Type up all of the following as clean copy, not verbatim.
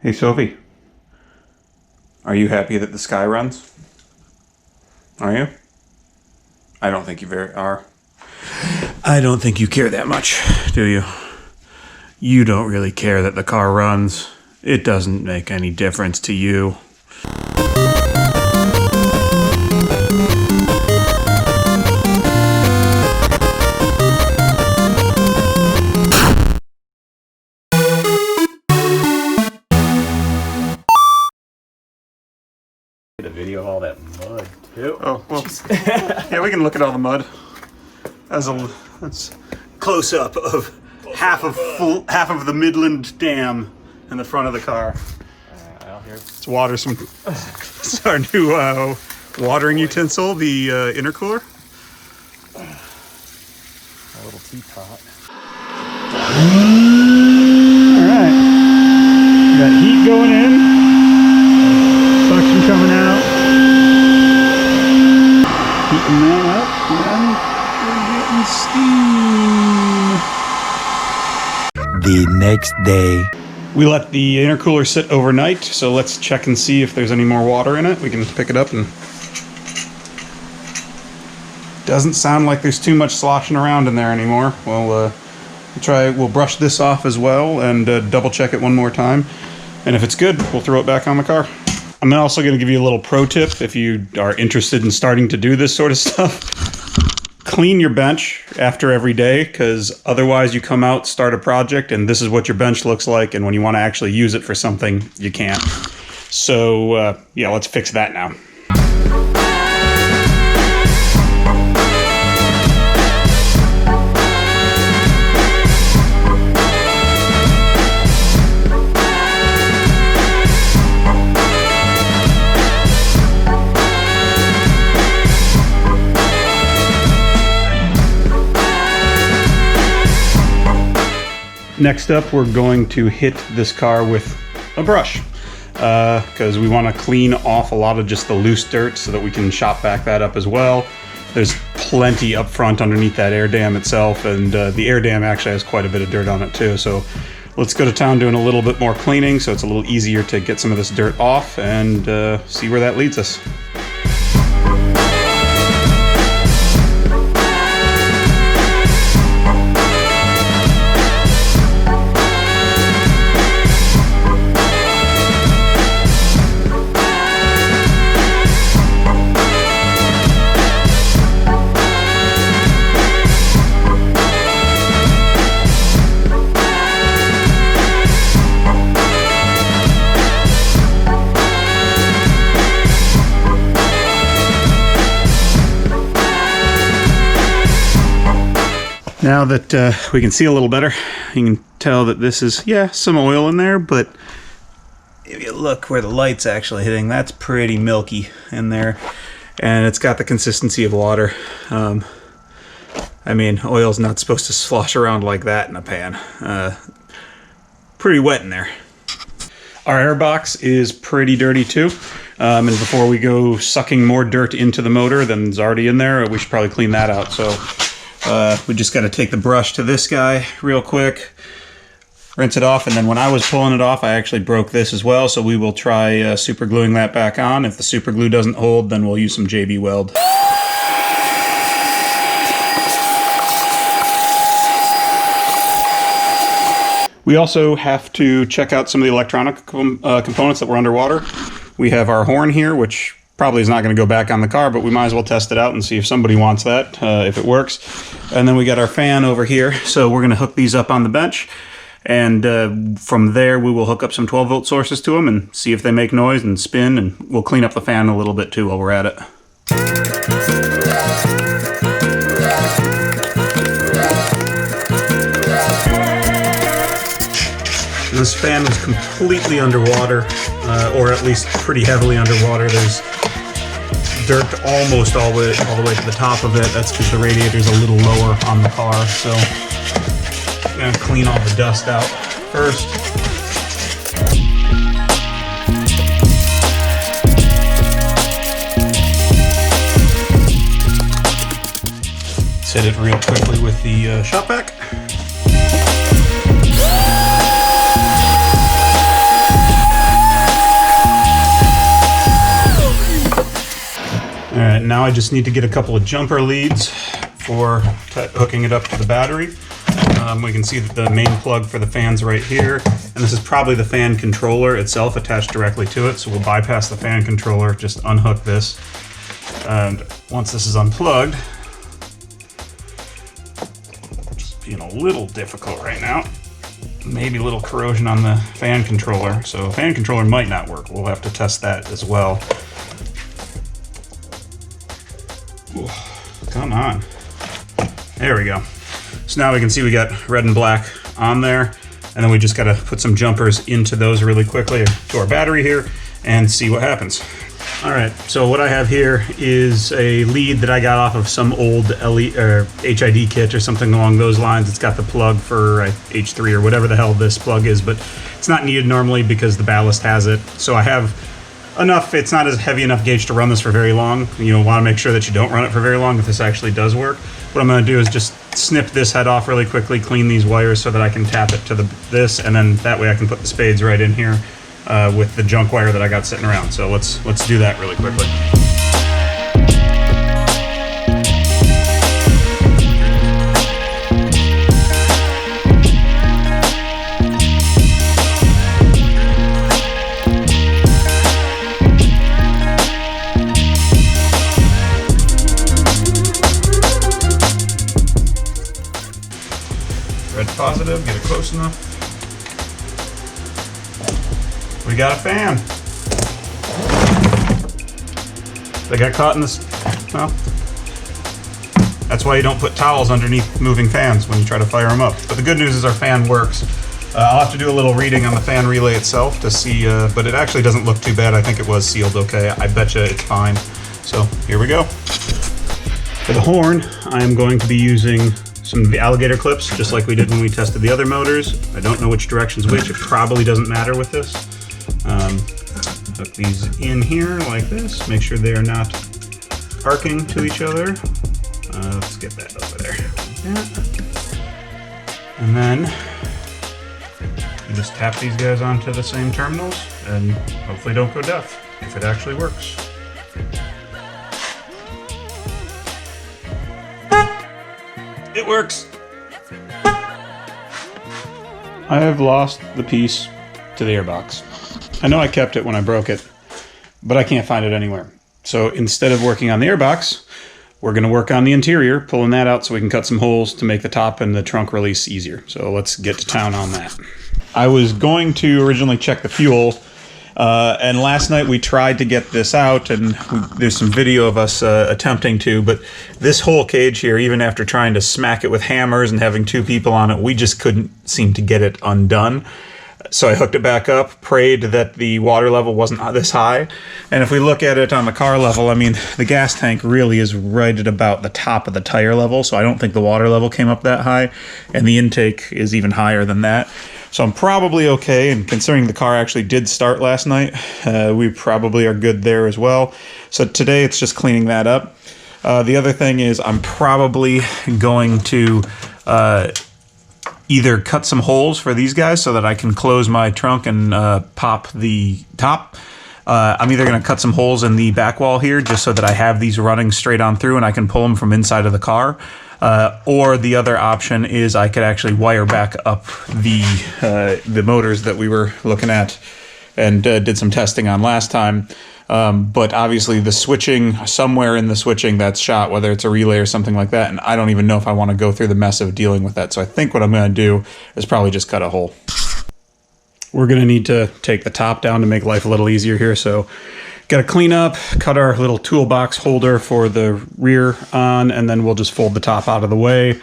Hey Sophie, are you happy that the sky runs? Are you? I don't think you are. I don't think you care that much, do you? You don't really care that the car runs. It doesn't make any difference to you. A video of all that mud too. Oh well, yeah, we can look at all the mud. That's close up of half of the Midland Dam in the front of the car. Let's water some. It's our new watering utensil, the intercooler. A little teapot. All right, we got heat going in. Suction coming out. Heating that up, and we're getting steam. The next day. We let the intercooler sit overnight, so let's check and see if there's any more water in it. We can pick it up and... Doesn't sound like there's too much sloshing around in there anymore. We'll brush this off as well and double check it one more time. And if it's good, we'll throw it back on the car. I'm also going to give you a little pro tip if you are interested in starting to do this sort of stuff. Clean your bench after every day, because otherwise you come out, start a project, and this is what your bench looks like, and when you want to actually use it for something, you can't. So, yeah, let's fix that now. Next up, we're going to hit this car with a brush because we want to clean off a lot of just the loose dirt so that we can shop back that up as well. There's plenty up front underneath that air dam itself, and the air dam actually has quite a bit of dirt on it too. So let's go to town doing a little bit more cleaning so it's a little easier to get some of this dirt off and see where that leads us. Now that we can see a little better, you can tell that this is, yeah, some oil in there, but if you look where the light's actually hitting, that's pretty milky in there, and it's got the consistency of water. I mean, oil's not supposed to slosh around like that in a pan. Pretty wet in there. Our air box is pretty dirty too, and before we go sucking more dirt into the motor than's already in there, we should probably clean that out. So we just got to take the brush to this guy real quick, rinse it off, and then when I was pulling it off, I actually broke this as well, so we will try super gluing that back on. If the super glue doesn't hold, then we'll use some JB Weld. We also have to check out some of the electronic components that were underwater. We have our horn here, which probably is not going to go back on the car, but we might as well test it out and see if somebody wants that, if it works. And then we got our fan over here, so we're going to hook these up on the bench, and from there we will hook up some 12-volt sources to them and see if they make noise and spin, and we'll clean up the fan a little bit too while we're at it. This fan is completely underwater, or at least pretty heavily underwater. There's dirt almost all the way to the top of it. That's because the radiator's a little lower on the car. So I'm gonna clean all the dust out first. Let's hit it real quickly with the shop vac. now I just need to get a couple of jumper leads for hooking it up to the battery. We can see that the main plug for the fan's right here, and this is probably the fan controller itself attached directly to it, so we'll bypass the fan controller, just unhook this. And once this is unplugged, just being a little difficult right now, maybe a little corrosion on the fan controller, so the fan controller might not work. We'll have to test that as well. Ooh, come on. There we go. So now we can see we got red and black on there, and then we just got to put some jumpers into those really quickly to our battery here and see what happens. All right, so what I have here is a lead that I got off of some old HID kit or something along those lines. It's got the plug for H3 or whatever the hell this plug is, but it's not needed normally because the ballast has it. So I have enough, it's not as heavy enough gauge to run this for very long. You want to make sure that you don't run it for very long if this actually does work. What I'm going to do is just snip this head off really quickly, clean these wires so that I can tap it to this, and then that way I can put the spades right in here with the junk wire that I got sitting around. So let's do that really quickly. Red positive, get it close enough. We got a fan. They got caught in this, well, that's why you don't put towels underneath moving fans when you try to fire them up. But the good news is our fan works. I'll have to do a little reading on the fan relay itself to see, but it actually doesn't look too bad. I think it was sealed okay. I bet you it's fine. So here we go. For the horn, I am going to be using some of the alligator clips, just like we did when we tested the other motors. I don't know which direction's which. It probably doesn't matter with this. Hook these in here like this. Make sure they are not arcing to each other. Let's get that over there. Like that. And then you just tap these guys onto the same terminals and hopefully don't go deaf if it actually works. It works. I have lost the piece to the airbox. I know I kept it when I broke it, but I can't find it anywhere. So instead of working on the airbox, we're going to work on the interior, pulling that out so we can cut some holes to make the top and the trunk release easier. So let's get to town on that. I was going to originally check the fuel, and last night we tried to get this out, and there's some video of us attempting to, but this whole cage here, even after trying to smack it with hammers and having two people on it, we just couldn't seem to get it undone. So I hooked it back up, prayed that the water level wasn't this high. And if we look at it on the car level, I mean, the gas tank really is right at about the top of the tire level, so I don't think the water level came up that high, and the intake is even higher than that. So I'm probably okay, and considering the car actually did start last night, we probably are good there as well. So today it's just cleaning that up. The other thing is I'm probably going to either cut some holes for these guys so that I can close my trunk and pop the top. I'm either going to cut some holes in the back wall here just so that I have these running straight on through and I can pull them from inside of the car. Or the other option is I could actually wire back up the motors that we were looking at and did some testing on last time. But obviously the switching, somewhere in the switching that's shot, whether it's a relay or something like that, and I don't even know if I want to go through the mess of dealing with that. So I think what I'm going to do is probably just cut a hole. We're going to need to take the top down to make life a little easier here. So got to clean up, cut our little toolbox holder for the rear on, and then we'll just fold the top out of the way.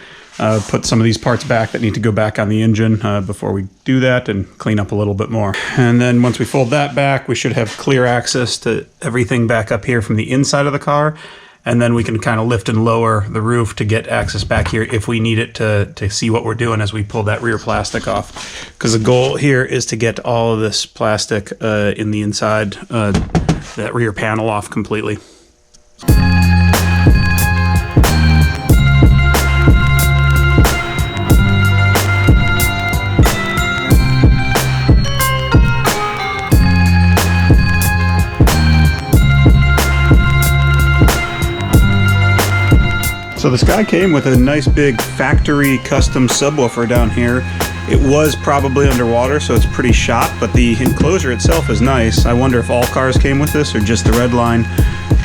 Put some of these parts back that need to go back on the engine before we do that, and clean up a little bit more. And then once we fold that back, we should have clear access to everything back up here from the inside of the car. And then we can kind of lift and lower the roof to get access back here if we need it to see what we're doing as we pull that rear plastic off. Because the goal here is to get all of this plastic in the inside, that rear panel off completely. So this guy came with a nice big factory custom subwoofer down here. It was probably underwater, so it's pretty shot, but the enclosure itself is nice. I wonder if all cars came with this or just the red line.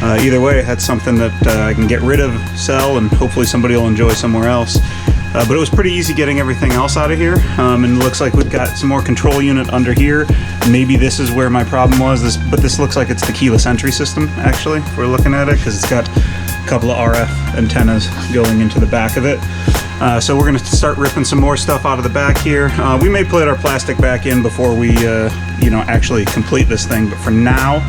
Either way, that's something that I can get rid of, sell, and hopefully somebody will enjoy somewhere else. But it was pretty easy getting everything else out of here, and it looks like we've got some more control unit under here. Maybe this is where my problem was, but this looks like it's the keyless entry system, actually, if we're looking at it, because it's got a couple of RF antennas going into the back of it. So we're going to start ripping some more stuff out of the back here. We may put our plastic back in before we, actually complete this thing, but for now,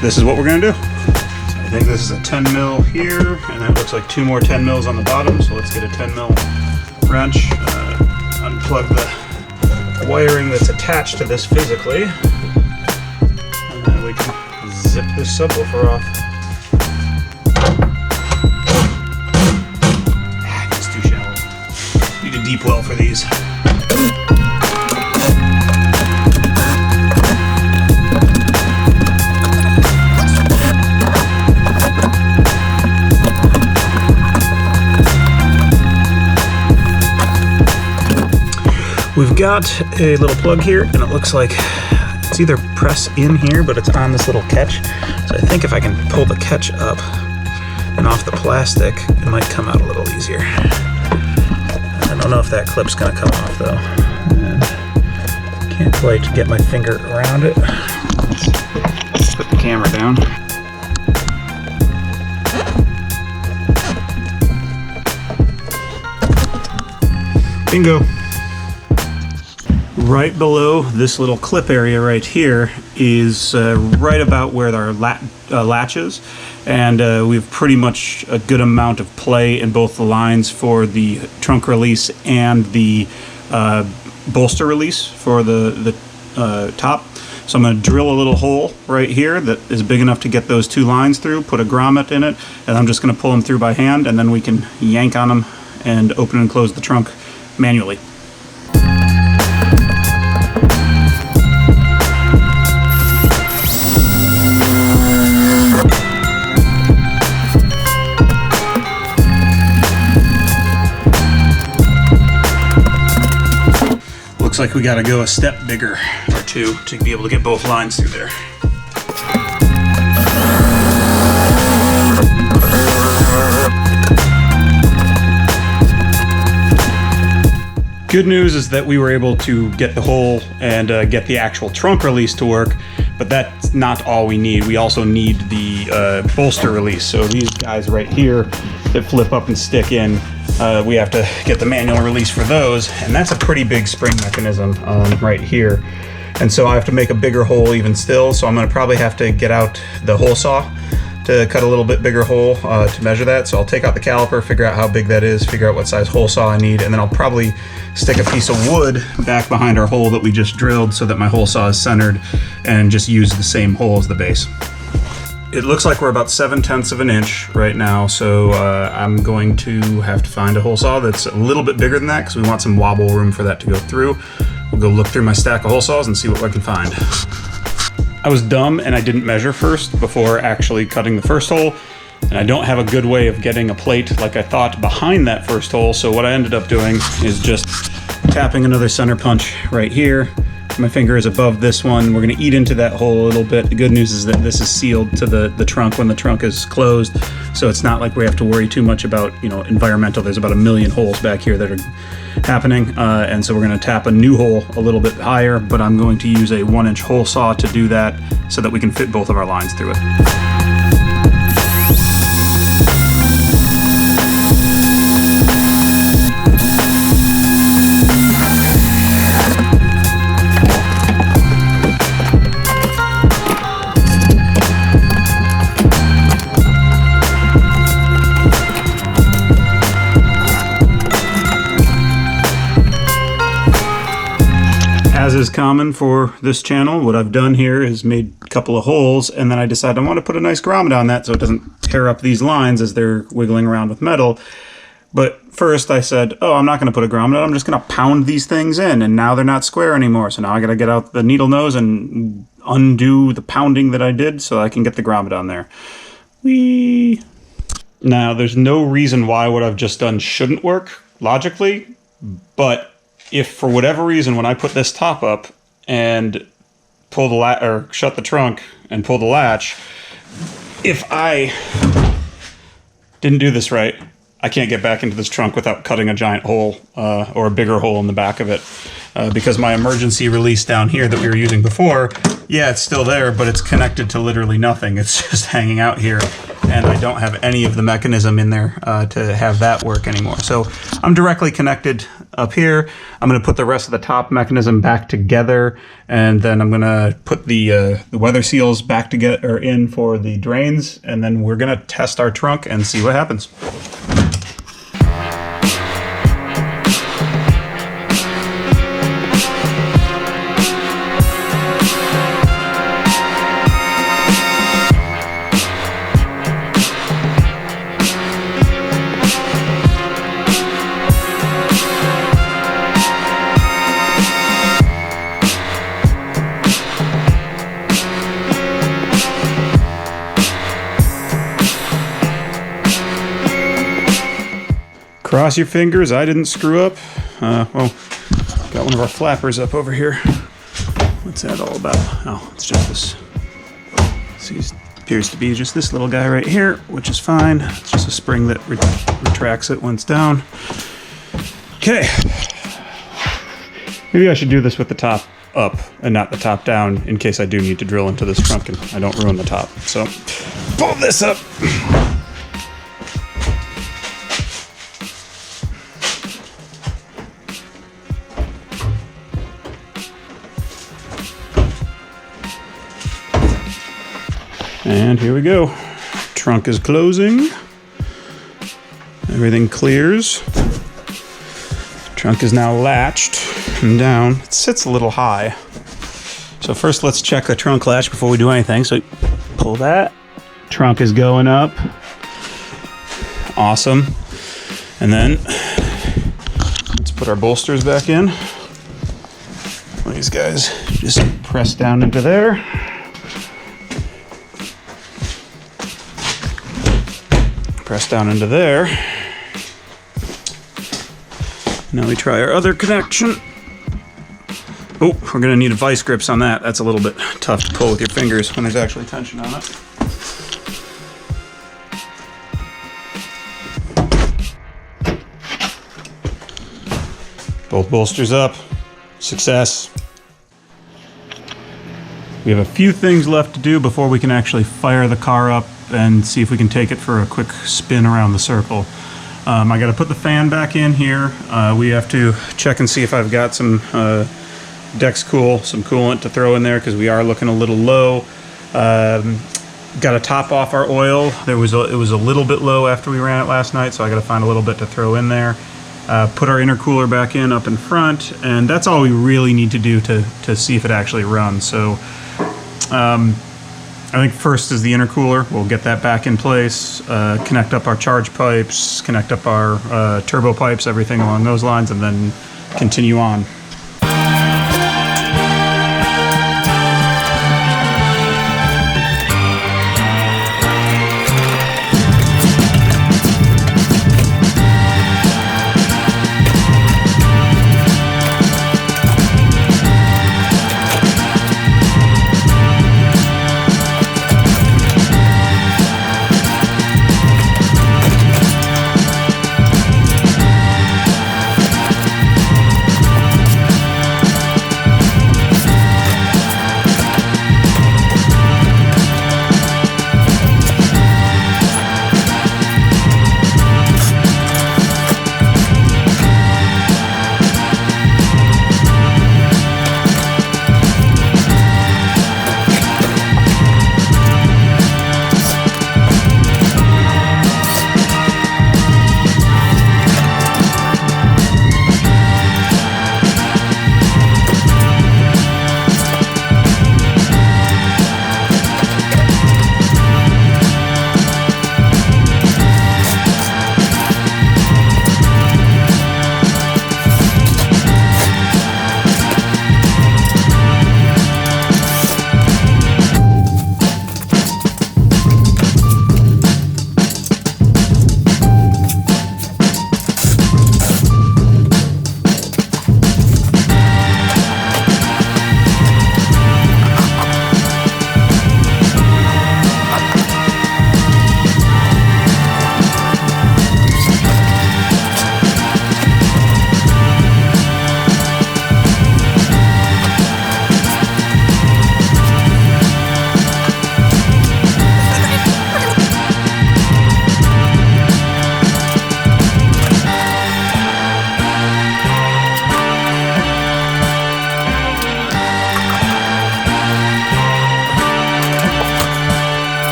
this is what we're going to do. I think this is a 10 mil here, and that looks like 2 more 10 mils on the bottom, so let's get a 10 mil wrench, unplug the wiring that's attached to this physically, and then we can zip this subwoofer off. It's too shallow. Need a deep well for these. We've got a little plug here, and it looks like it's either press in here, but it's on this little catch. So I think if I can pull the catch up and off the plastic, it might come out a little easier. I don't know if that clip's gonna come off though. And can't quite get my finger around it. Let's put the camera down. Bingo. Right below this little clip area right here is right about where our latch is, and we have pretty much a good amount of play in both the lines for the trunk release and the bolster release for the top. So I'm going to drill a little hole right here that is big enough to get those 2 lines through, put a grommet in it, and I'm just going to pull them through by hand, and then we can yank on them and open and close the trunk manually. Looks like we gotta go a step bigger or 2 to be able to get both lines through there. Good news is that we were able to get the hole and get the actual trunk release to work, but that's not all we need. We also need the bolster release. So these guys right here that flip up and stick in, we have to get the manual release for those, and that's a pretty big spring mechanism right here. And so I have to make a bigger hole even still, so I'm going to probably have to get out the hole saw to cut a little bit bigger hole to measure that. So I'll take out the caliper, figure out how big that is, figure out what size hole saw I need, and then I'll probably stick a piece of wood back behind our hole that we just drilled so that my hole saw is centered, and just use the same hole as the base. It looks like we're about 7/10 of an inch right now, so I'm going to have to find a hole saw that's a little bit bigger than that because we want some wobble room for that to go through. We'll go look through my stack of hole saws and see what I can find. I was dumb and I didn't measure first before actually cutting the first hole, and I don't have a good way of getting a plate like I thought behind that first hole, so what I ended up doing is just tapping another center punch right here. My finger is above this one. We're going to eat into that hole a little bit. The good news is that this is sealed to the trunk when the trunk is closed, so it's not like we have to worry too much about, environmental. There's about 1 million holes back here that are happening, and so we're going to tap a new hole a little bit higher, but I'm going to use a 1-inch hole saw to do that so that we can fit both of our lines through it. As is common for this channel, what I've done here is made a couple of holes, and then I decided I want to put a nice grommet on that so it doesn't tear up these lines as they're wiggling around with metal. But first I said, oh, I'm not going to put a grommet, I'm just going to pound these things in, and now they're not square anymore. So now I got to get out the needle nose and undo the pounding that I did so I can get the grommet on there. Whee! Now, there's no reason why what I've just done shouldn't work logically, but if for whatever reason when I put this top up and pull the or shut the trunk and pull the latch, if I didn't do this right, I can't get back into this trunk without cutting a giant hole or a bigger hole in the back of it. Because my emergency release down here that we were using before, yeah, it's still there, but it's connected to literally nothing. It's just hanging out here, and I don't have any of the mechanism in there to have that work anymore. So I'm directly connected up here. I'm going to put the rest of the top mechanism back together, and then I'm going to put the weather seals back together in for the drains, and then we're going to test our trunk and see what happens. Cross your fingers, I didn't screw up. Well, got one of our flappers up over here. What's that all about? Oh, it's just this. See, appears to be just this little guy right here, which is fine. It's just a spring that retracts it when it's down. Okay. Maybe I should do this with the top up and not the top down in case I do need to drill into this trunk and I don't ruin the top. So, pull this up. And here we go. Trunk is closing. Everything clears. Trunk is now latched and down. It sits a little high. So first let's check the trunk latch before we do anything. So pull that. Trunk is going up. Awesome. And then let's put our bolsters back in. These guys just press down into there. Press down into there. Now we try our other connection. Oh, we're gonna need vice grips on that. That's a little bit tough to pull with your fingers when there's actually tension on it. Both bolsters up. Success. We have a few things left to do before we can actually fire the car up and see if we can take it for a quick spin around the circle. I got to put the fan back in here. We have to check and see if I've got some Dex-Cool, some coolant to throw in there because we are looking a little low. Got to top off our oil. It was a little bit low after we ran it last night, so I got to find a little bit to throw in there. Put our intercooler back in up in front, and that's all we really need to do to see if it actually runs. So I think first is the intercooler. We'll get that back in place, connect up our charge pipes, connect up our turbo pipes, everything along those lines, and then continue on.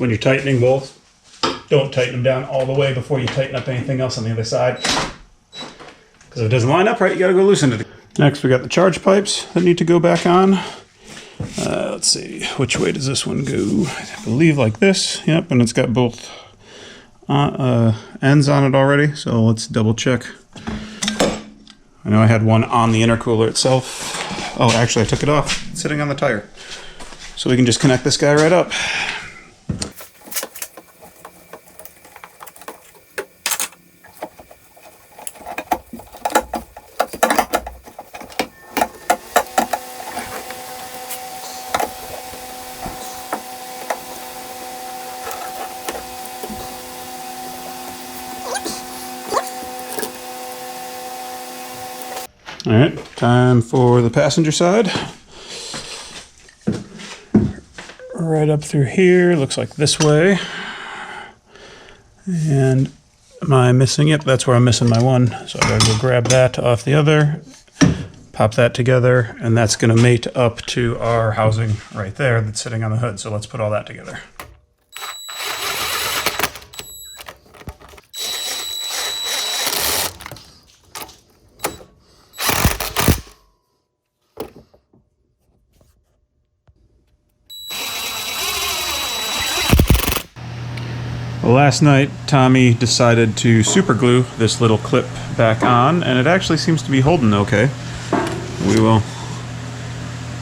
when you're tightening both, don't tighten them down all the way before you tighten up anything else on the other side. Because if it doesn't line up right, you gotta go loosen it. Next, we got the charge pipes that need to go back on. Let's see, which way does this one go? I believe like this. Yep, and it's got both ends on it already, so let's double check. I know I had one on the intercooler itself. Oh, actually I took it off. It's sitting on the tire. So we can just connect this guy right up. All right, time for the passenger side. Right up through here, looks like this way. And am I missing it? That's where I'm missing my one. So I gotta go grab that off the other, pop that together, and that's gonna mate up to our housing right there that's sitting on the hood. So let's put all that together. Well, last night, Tommy decided to super glue this little clip back on, and it actually seems to be holding okay. We will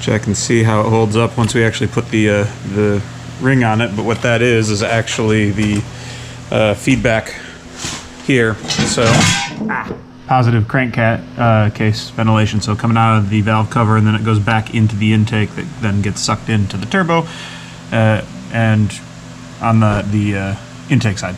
check and see how it holds up once we actually put the ring on it, but what that is actually the feedback here. So, positive crankcase case ventilation, so coming out of the valve cover, and then it goes back into the intake that then gets sucked into the turbo, and on the intake side.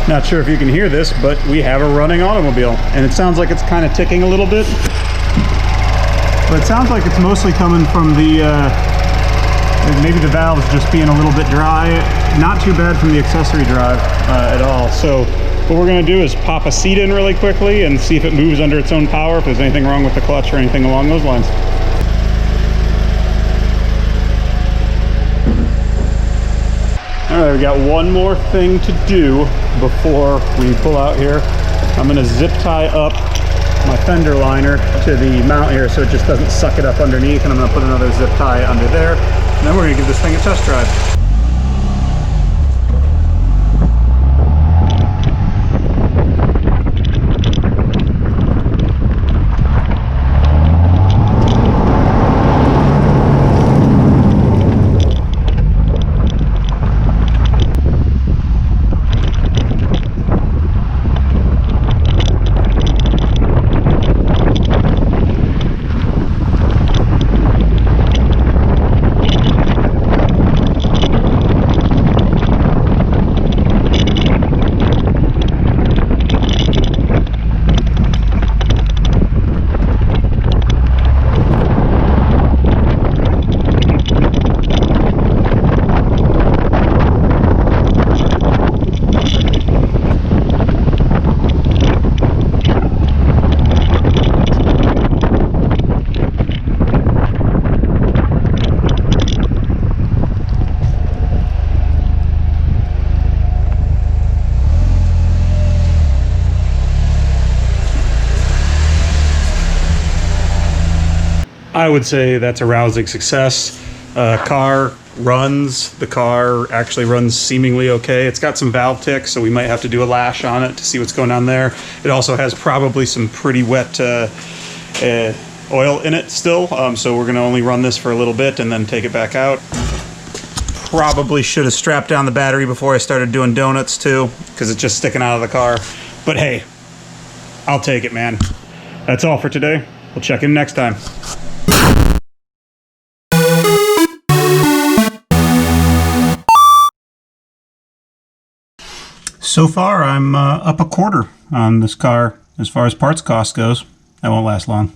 Not sure if you can hear this, but we have a running automobile, and it sounds like it's kind of ticking a little bit. But it sounds like it's mostly coming from the, maybe the valves just being a little bit dry. Not too bad from the accessory drive at all. So what we're gonna do is pop a seat in really quickly and see if it moves under its own power, if there's anything wrong with the clutch or anything along those lines. All right, we got one more thing to do before we pull out here. I'm gonna zip tie up my fender liner to the mount here so it just doesn't suck it up underneath, and I'm going to put another zip tie under there, and then we're going to give this thing a test drive. I would say that's a rousing success. Car runs. The car actually runs seemingly okay. It's got some valve ticks, so we might have to do a lash on it to see what's going on there. It also has probably some pretty wet oil in it still, so we're gonna only run this for a little bit and then take it back out. Probably should have strapped down the battery before I started doing donuts too, because it's just sticking out of the car. But hey, I'll take it, man. That's all for today. We'll check in next time. So far, I'm up $0.25 on this car as far as parts cost goes. That won't last long.